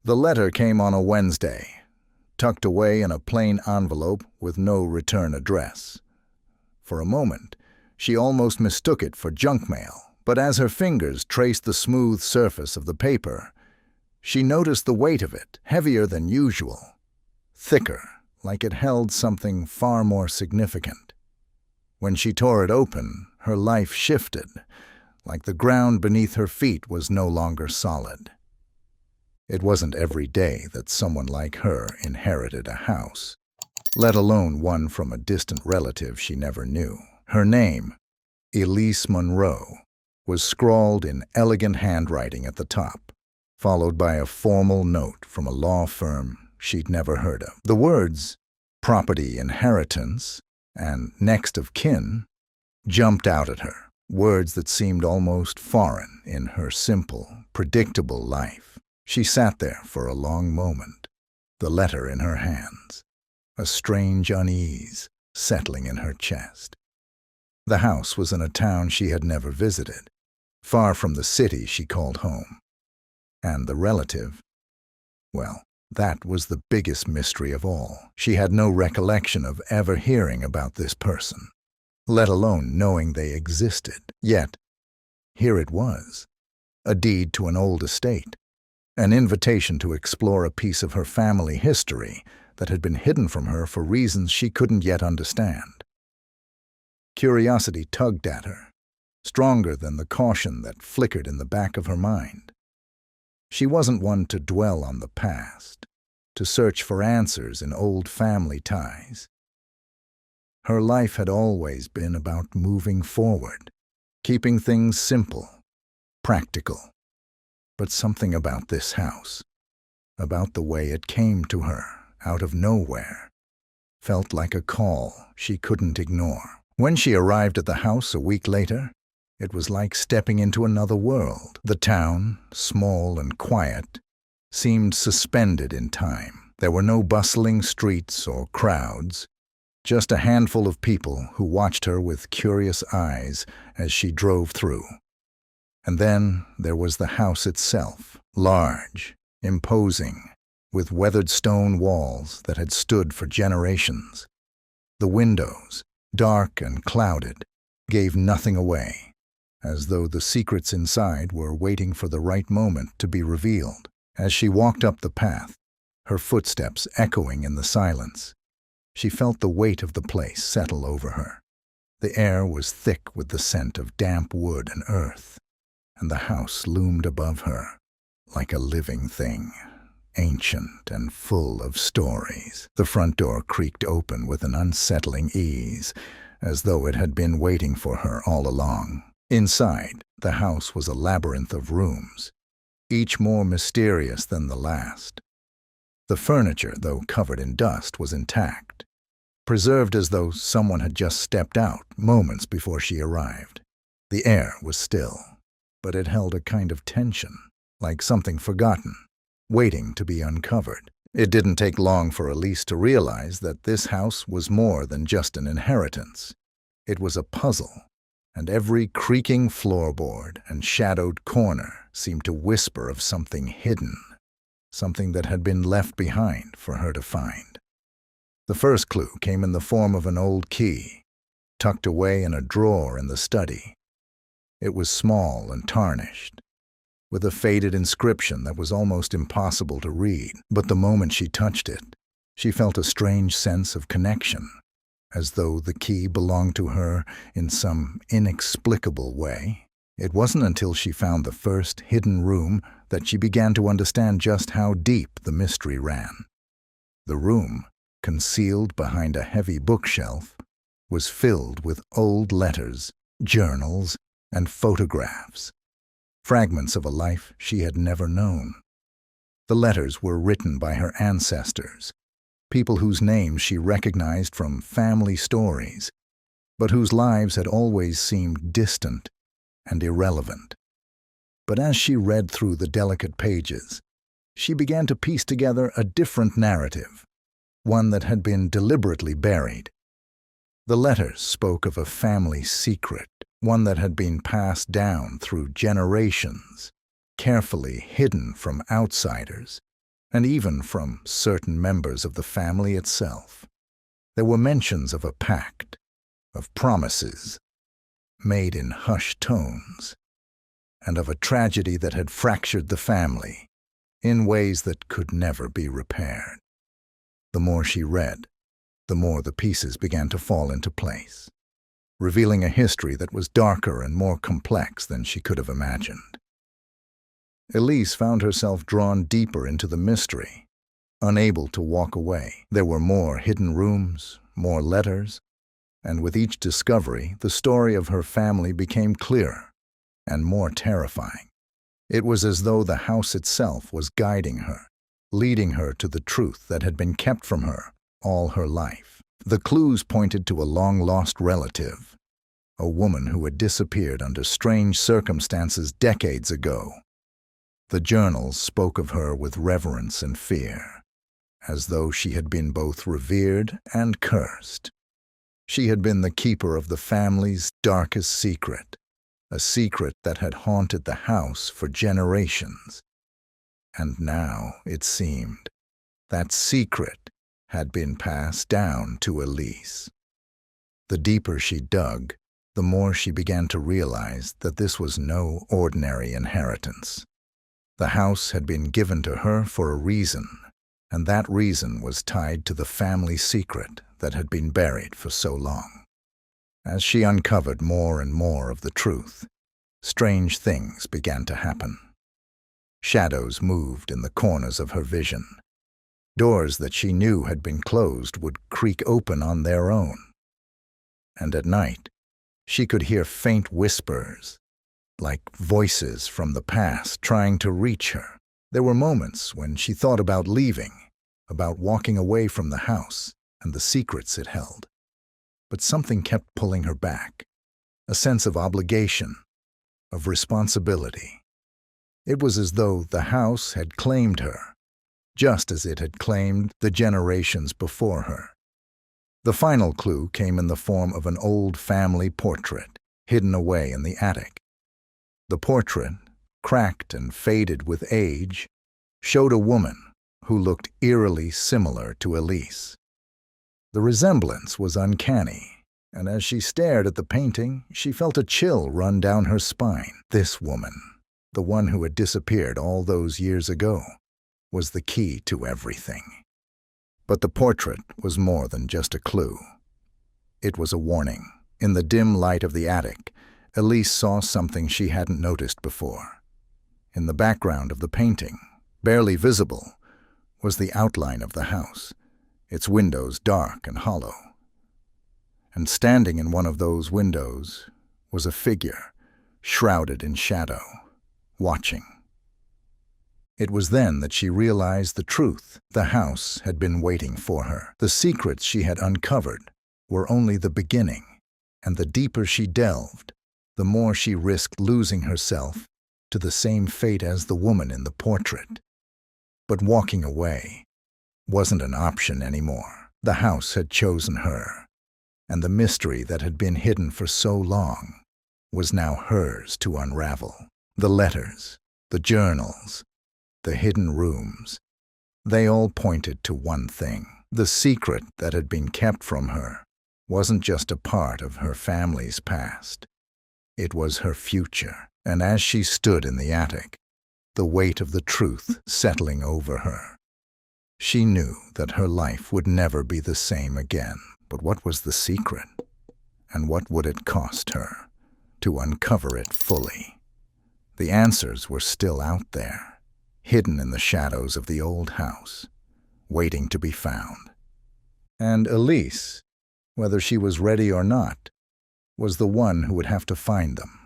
The letter came on a Wednesday, tucked away in a plain envelope with no return address. For a moment, she almost mistook it for junk mail, but as her fingers traced the smooth surface of the paper, she noticed the weight of it, heavier than usual, thicker, like it held something far more significant. When she tore it open, her life shifted, like the ground beneath her feet was no longer solid. It wasn't every day that someone like her inherited a house, let alone one from a distant relative she never knew. Her name, Elise Monroe, was scrawled in elegant handwriting at the top, followed by a formal note from a law firm she'd never heard of. The words, property inheritance, and next of kin, jumped out at her, words that seemed almost foreign in her simple, predictable life. She sat there for a long moment, the letter in her hands, a strange unease settling in her chest. The house was in a town she had never visited, far from the city she called home. And the relative, well, that was the biggest mystery of all. She had no recollection of ever hearing about this person, let alone knowing they existed. Yet, here it was, a deed to an old estate, an invitation to explore a piece of her family history that had been hidden from her for reasons she couldn't yet understand. Curiosity tugged at her, stronger than the caution that flickered in the back of her mind. She wasn't one to dwell on the past, to search for answers in old family ties. Her life had always been about moving forward, keeping things simple, practical. But something about this house, about the way it came to her out of nowhere, felt like a call she couldn't ignore. When she arrived at the house a week later, it was like stepping into another world. The town, small and quiet, seemed suspended in time. There were no bustling streets or crowds, just a handful of people who watched her with curious eyes as she drove through. And then there was the house itself, large, imposing, with weathered stone walls that had stood for generations. The windows, dark and clouded, gave nothing away, as though the secrets inside were waiting for the right moment to be revealed. As she walked up the path, her footsteps echoing in the silence, she felt the weight of the place settle over her. The air was thick with the scent of damp wood and earth, and the house loomed above her like a living thing, ancient and full of stories. The front door creaked open with an unsettling ease, as though it had been waiting for her all along. Inside, the house was a labyrinth of rooms, each more mysterious than the last. The furniture, though covered in dust, was intact, preserved as though someone had just stepped out moments before she arrived. The air was still, but it held a kind of tension, like something forgotten, waiting to be uncovered. It didn't take long for Elise to realize that this house was more than just an inheritance. It was a puzzle, and every creaking floorboard and shadowed corner seemed to whisper of something hidden, something that had been left behind for her to find. The first clue came in the form of an old key, tucked away in a drawer in the study. It was small and tarnished, with a faded inscription that was almost impossible to read. But the moment she touched it, she felt a strange sense of connection, as though the key belonged to her in some inexplicable way. It wasn't until she found the first hidden room that she began to understand just how deep the mystery ran. The room, concealed behind a heavy bookshelf, was filled with old letters, journals, and photographs, fragments of a life she had never known. The letters were written by her ancestors, people whose names she recognized from family stories, but whose lives had always seemed distant and irrelevant. But as she read through the delicate pages, she began to piece together a different narrative, one that had been deliberately buried. The letters spoke of a family secret, one that had been passed down through generations, carefully hidden from outsiders. and even from certain members of the family itself. There were mentions of a pact, of promises made in hushed tones, and of a tragedy that had fractured the family in ways that could never be repaired. The more she read, the more the pieces began to fall into place, revealing a history that was darker and more complex than she could have imagined. Elise found herself drawn deeper into the mystery, unable to walk away. There were more hidden rooms, more letters, and with each discovery, the story of her family became clearer and more terrifying. It was as though the house itself was guiding her, leading her to the truth that had been kept from her all her life. The clues pointed to a long-lost relative, a woman who had disappeared under strange circumstances decades ago. The journals spoke of her with reverence and fear, as though she had been both revered and cursed. She had been the keeper of the family's darkest secret, a secret that had haunted the house for generations. And now, it seemed, that secret had been passed down to Elise. The deeper she dug, the more she began to realize that this was no ordinary inheritance. The house had been given to her for a reason, and that reason was tied to the family secret that had been buried for so long. As she uncovered more and more of the truth, strange things began to happen. Shadows moved in the corners of her vision. Doors that she knew had been closed would creak open on their own. And at night, she could hear faint whispers, like voices from the past trying to reach her. There were moments when she thought about leaving, about walking away from the house and the secrets it held. But something kept pulling her back, a sense of obligation, of responsibility. It was as though the house had claimed her, just as it had claimed the generations before her. The final clue came in the form of an old family portrait, hidden away in the attic. The portrait, cracked and faded with age, showed a woman who looked eerily similar to Elise. The resemblance was uncanny, and as she stared at the painting, she felt a chill run down her spine. This woman, the one who had disappeared all those years ago, was the key to everything. But the portrait was more than just a clue. It was a warning. In the dim light of the attic, Elise saw something she hadn't noticed before. In the background of the painting, barely visible, was the outline of the house, its windows dark and hollow. And standing in one of those windows was a figure, shrouded in shadow, watching. It was then that she realized the truth. The house had been waiting for her. The secrets she had uncovered were only the beginning, and the deeper she delved, the more she risked losing herself to the same fate as the woman in the portrait. But walking away wasn't an option anymore. The house had chosen her, and the mystery that had been hidden for so long was now hers to unravel. The letters, the journals, the hidden rooms, they all pointed to one thing. The secret that had been kept from her wasn't just a part of her family's past. It was her future, and as she stood in the attic, the weight of the truth settling over her, she knew that her life would never be the same again. But what was the secret? And what would it cost her to uncover it fully? The answers were still out there, hidden in the shadows of the old house, waiting to be found. And Elise, whether she was ready or not, was the one who would have to find them.